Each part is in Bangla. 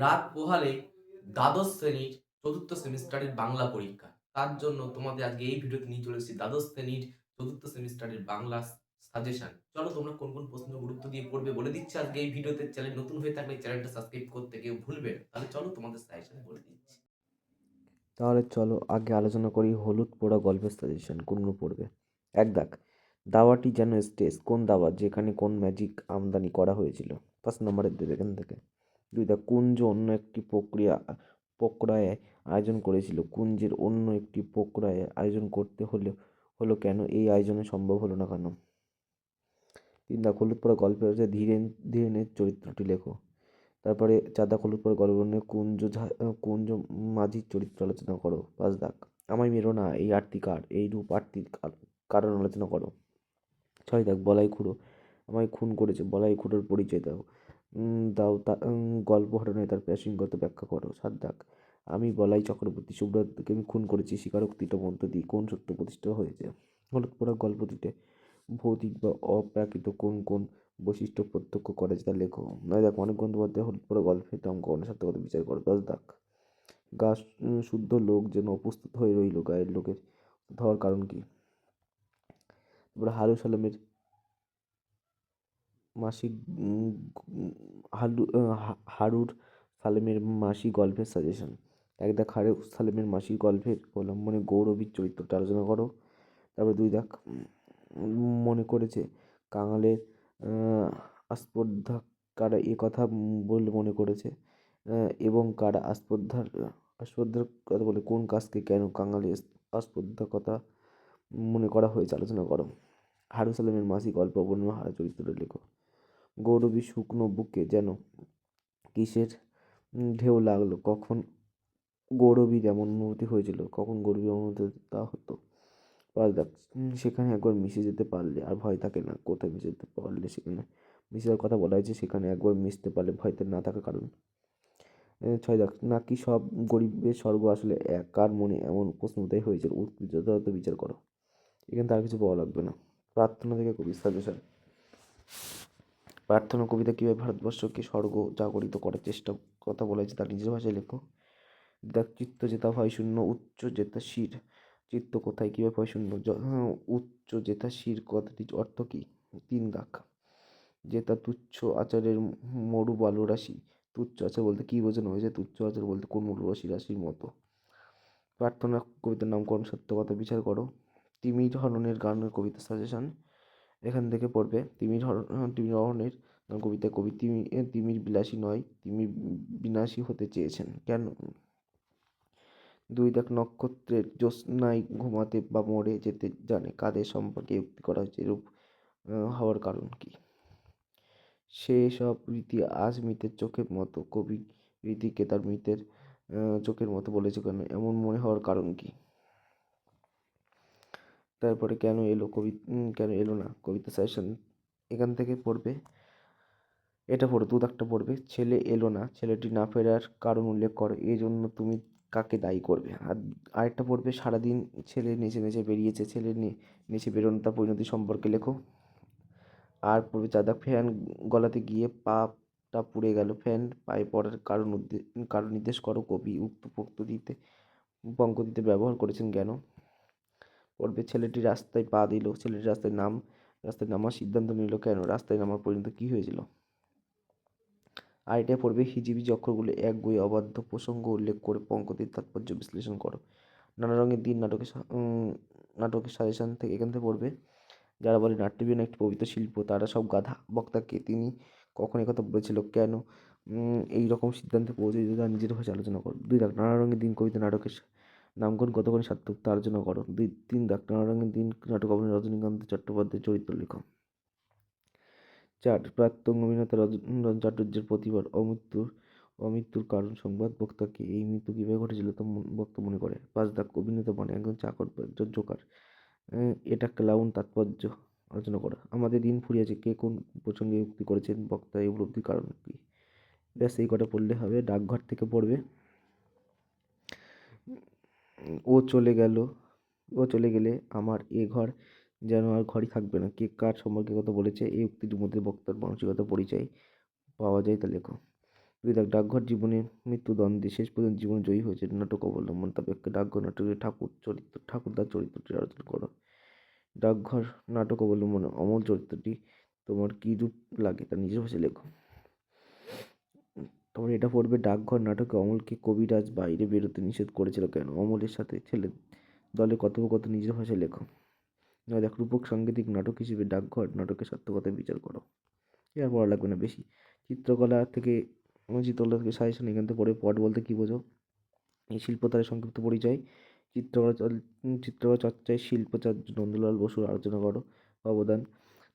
রাত পোহালে দ্বাদশ শ্রেণীর চতুর্থ সেমিস্টারের বাংলা পরীক্ষা। তার জন্য তোমাদের আজকে এই ভিডিওতে নিয়ে চলে এসেছি দ্বাদশ শ্রেণীর চতুর্থ সেমিস্টারের বাংলা সাজেশন। চলো তোমরা কোন কোন প্রশ্ন গুরুত্ব দিয়ে পড়বে বলে দিচ্ছি আজকে এই ভিডিওতে। চ্যানেল নতুন হয়ে থাকলে চ্যানেলটা সাবস্ক্রাইব করতে কেউ ভুলবে না। তাহলে চলো তোমাদের সাজেশন বলে দিচ্ছি। তাহলে চলো আগে আলোচনা করি হলুদ পোড়া গল্পের সাজেশন কোনগুলো পড়বে। এক দাগ, দাওয়াটি যেন স্টেজ, কোন দাওয়া যেখানে কোন ম্যাজিক আমদানি করা হয়েছিল। 5 নম্বরের দেবে এখান থেকে। 2 দাগ, কুঞ্জ অন্য একটি প্রক্রিয়ায় আয়োজন করেছিল, কুঞ্জের অন্য একটি প্রক্রিয়ায় আয়োজন করতে হলো কেন, এই আয়োজনে সম্ভব হলো না কেন। 3 দাগ, হলুদ পোড়া গল্পের হচ্ছে ধীরেনের চরিত্রটি লেখো। তারপরে 4 দাগ, হলুদ পরে গল্প নিয়ে কুঞ্জ মাঝির চরিত্র আলোচনা করো। 5 দাগ, আমায় মেরো না, এই আরতি কার, এই রূপ আরতির কারণ আলোচনা করো। 6 দাগ, বলাই খুড়ো আমায় খুন করেছে, বলাই খুড়োর পরিচয় দাও। দাও তা গল্প ঘটনায় তার প্রাসঙ্গিকতা ব্যাখ্যা করো। 7 দাগ, আমি বলাই চক্রবর্তী সুব্রতকে আমি খুন করেছি, স্বীকারোক্তিটা মধ্য দিয়ে কোন সত্য প্রতিষ্ঠা হয়েছে। হলুদ পড়া গল্পটিতে ভৌতিক বা অপ্রাকৃত কোন কোন বৈশিষ্ট্য প্রত্যক্ষ করে যেটা লেখো। 9 দাগ, মানিক বন্দ্যোপাধ্যায় হলুদ পড়া গল্পের নামকরণের সার্থকতা বিচার করো। 10 দাগ, গা শুদ্ধ লোক যেন অপ্রস্তুত হয়ে রইল, গায়ের লোকের হওয়ার কারণ কি। তারপরে হারু সালামের মাসিক হারুর সালেমের মাসি গল্পের সাজেশন। 1 দাগ, হারু সালেমের মাসি গল্পের অবলম্বনে গৌরবীর চরিত্রটা আলোচনা করো। তারপরে 2 দাগ, মনে করেছে কাঙালের আস্পর্ধা কারা, এ কথা বলে মনে করেছে এবং কারা আস্পর্ধার কথা বলে কোন কাজকে কেন কাঙালের আস্পর্ধা কথা মনে করা হয়েছে আলোচনা করো। হারু সালামের মাসি গল্প অবলম্বনে হারা চরিত্রটা লেখো। গৌরবী শুকনো বুকে যেন কিসের ঢেউ লাগলো, কখন গৌরবীর এমন অনুভূতি হয়েছিল, কখন গৌরবীর অনুভূতি তা হতো। 5 দাগ, সেখানে একবার মিশে যেতে পারলে আর ভয় থাকে না, কোথায় মিশে যেতে পারলে সেখানে মিশে যাওয়ার কথা বলা হয়েছে, সেখানে একবার মিশতে পারলে ভয়তে না থাকার কারণ। 6 দাগ, নাকি সব গরিবের স্বর্গ আসলে এক, কার মনে এমন প্রশ্ন উদয় হয়েছিল, উত্তর যথাযথ বিচার করো। এখানে তার কিছু পাওয়া লাগবে না। প্রার্থনা থেকে কবি সাজেশন। প্রার্থনা কবিতা কীভাবে ভারতবর্ষকে স্বর্গ জাগরিত করার চেষ্টা কথা বলা হয়েছে তার নিজের ভাষায় লেখো। দেখ, চিত্ত জেতা ভয় শূন্য, উচ্চ জেতা শির। চিত্ত কোথায়, কীভাবে ভয় শূন্য, উচ্চ জেতা শির কথাটির অর্থ কী। 3 দাগ, জেতা তুচ্ছ আচারের মরু বালু রাশি। তুচ্ছ আচার বলতে কী বোঝানো হয়েছে, তুচ্ছ আচার বলতে কোন মরু রাশির মতো। প্রার্থনা কবিতার নামকরণ সত্যকথা বিচার করো। তিমির হরণের গানের কবিতা সাজেশন। এখান থেকে পড়বে তিমির হরণের কবিতা, কবি তিমির বিলাসী নয়, তিমির বিনাশী হতে চেয়েছেন কেন। 2 দাগ, নক্ষত্রের জ্যোৎস্নায় ঘুমাতে বা মরে যেতে জানে, কাদের সম্পর্কে উক্তি করা হয়েছে, এরূপ হওয়ার কারণ কি। সেসব রীতি আজ মৃতের চোখের মতো, কবি রীতিকে তার মৃতের চোখের মতো বলেছে কেন, এমন মনে হওয়ার কারণ কি। তারপরে কেন এলো না কবিতা সাজেশন। এখান থেকে পড়বে, এটা পড়ো 2 দাগটা পড়বে, ছেলে এলো না, ছেলেটি না ফেরার কারণ উল্লেখ করো, এই জন্য তুমি কাকে দায়ী করবে। আর আরেকটা পড়বে, সারাদিন ছেলে নেচে নেচে বেরিয়েছে, ছেলে নেচে বেরোনো তার পরিণতি সম্পর্কে লেখো। আর পড়বে 4 দাগ, ফ্যান গলাতে গিয়ে পাটা পুড়ে গেল, ফ্যান পায়ে পড়ার কারণ নির্দেশ করো, কবি উক্ত পঙ্ক্তিতে ব্যবহার করেছেন কেন। পড়বে, ছেলেটি রাস্তায় পা দিল, ছেলেটি রাস্তায় নামার সিদ্ধান্ত নিল কেন, রাস্তায় নামার পর্যন্ত কী হয়েছিল। আর এটা পড়বে, হিজিবিজি অক্ষরগুলো এক বই অবাধ্য প্রসঙ্গ উল্লেখ করে পঙ্ক্তির তাৎপর্য বিশ্লেষণ করো। নানা রঙের দিন নাটকের সাজেশন থেকে এখান থেকে পড়বে, যারা বলে নাট্যবিজ্ঞান একটি পবিত্র শিল্প তারা সব গাধা, বক্তাকে তিনি কখন একথা বলেছিল, কেন এই রকম সিদ্ধান্তে পৌঁছে তার নিজের ভাষায় আলোচনা করো। 2 দাগ, নানা রঙের দিন কবিতা নাটকের নামকরণ কতখানি সার্থক তা আলোচনা করো। 3 দাগ, নানা রঙের দিন নাটক অভিনয় রজনীকান্ত চট্টোপাধ্যায়ের চরিত্র লেখো। 4, প্রাক্তন অভিনেতা রঞ্জন চাটুর্যের প্রতিভার অমৃত্যুর কারণ সংবাদ, বক্তাকে এই মৃত্যু কীভাবে ঘটেছিল তা বক্তা মনে করে। 5 দাগ, অভিনেতা মানে একজন চাকর বা একজন জোকার, এটা ক্লাউন তাৎপর্য আলোচনা করা। আমাদের দিন ফুরিয়েছে, কে কোন প্রসঙ্গে উক্তি করেছেন, বক্তা এই উপলব্ধির কারণ কি। ব্যাস এই কটা পড়লে হবে। ডাকঘর থেকে পড়বে, ও চলে গেল, ও চলে গেলে আমার এ ঘর যেন আর ঘরই থাকবে না, কে কার সম্পর্কে কথা বলেছে, এই উক্তিটির মধ্যে বক্তার মানসিকতা পরিচয় পাওয়া যায় তা লেখো। দুই দাগ ডাকঘর জীবনে মৃত্যুদণ্ডে শেষ পর্যন্ত জীবন জয়ী হয়েছে নাটক অবলম্বন সাপেক্ষে ডাকঘর নাটকের ঠাকুরদার চরিত্রটি আলোচনা করো। ডাকঘর নাটক অবলম্বনে অমল চরিত্রটি তোমার কী রূপ লাগে তা নিজের ভাষায় লেখো। তারপরে এটা পড়বে ডাকঘর নাটকে অমলকে কবিরাজ বাইরে বেরোতে নিষেধ করেছিল কেন? অমলের সাথে ছেলে দলে কথোপকথন নিজের ভাষায় লেখো। দেখ রূপক সাংগীতিক নাটক হিসেবে ডাকঘর নাটকের সার্থকতা বিচার করো। আর পড়া লাগবে না বেশি। চিত্রকলা থেকে সাজেশন এখান থেকে পড়ে পট বলতে কী বোঝো? এই শিল্পতারের সংক্ষিপ্ত পরিচয়। চিত্রকলা চর্চায় শিল্পাচার্য নন্দলাল বসুর আলোচনা করো। অবদান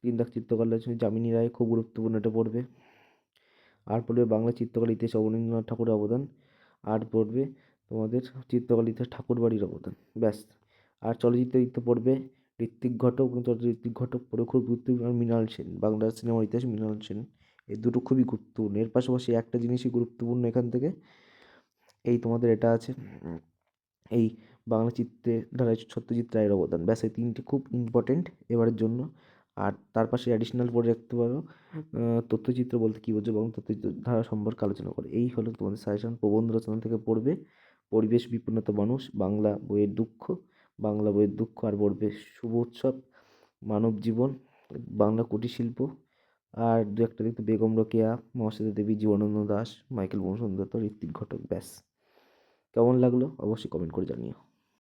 3 দাগ চিত্রকলার জন্য যামিনী রায় খুব গুরুত্বপূর্ণ, এটা পড়বে। আর পড়বে বাংলা চিত্রকলা ইতিহাসে অবনীন্দ্রনাথ ঠাকুরের অবদান। আর পড়বে তোমাদের চিত্রকলা ইতিহাস ঠাকুরবাড়ির অবদান। ব্যাস। আর চলচ্চিত্র ইতিহাস পড়বে ঋত্বিক ঘটক এবং ঋত্বিক ঘটক পড়ে খুব গুরুত্বপূর্ণ। আর মৃণাল সেন, বাংলা সিনেমার ইতিহাস মৃণাল সেন, এই দুটো খুবই গুরুত্বপূর্ণ। এর পাশাপাশি একটা জিনিসই গুরুত্বপূর্ণ এখান থেকে, এই তোমাদের এটা আছে, এই বাংলা চিত্রে ধারায় সত্যজিৎ রায়ের অবদান। ব্যাস এই 3টি খুব ইম্পর্টেন্ট এবারের জন্য। আর তার পাশে অ্যাডিশনাল পড়ে রাখতে পারো তথ্যচিত্র বলতে কী বোঝো এবং তথ্যচিত্র ধারা সম্পর্কে আলোচনা করে। এই হলো তোমাদের সাজেশন। প্রবন্ধ রচনা থেকে পড়বে পরিবেশ বিপন্নত মানুষ, বাংলা বইয়ের দুঃখ, আর পড়বে শুভ উৎসব, মানব জীবন, বাংলা কুটির শিল্প, আর দু একটা দেখতে বেগম রোকেয়া, মহাশ্বেতা দেবী, জীবনানন্দ দাশ, মাইকেল বঙ্কিমচন্দ্র দত্ত, ঋত্বিক ঘটক। ব্যাস। কেমন লাগলো অবশ্যই কমেন্ট করে জানিও।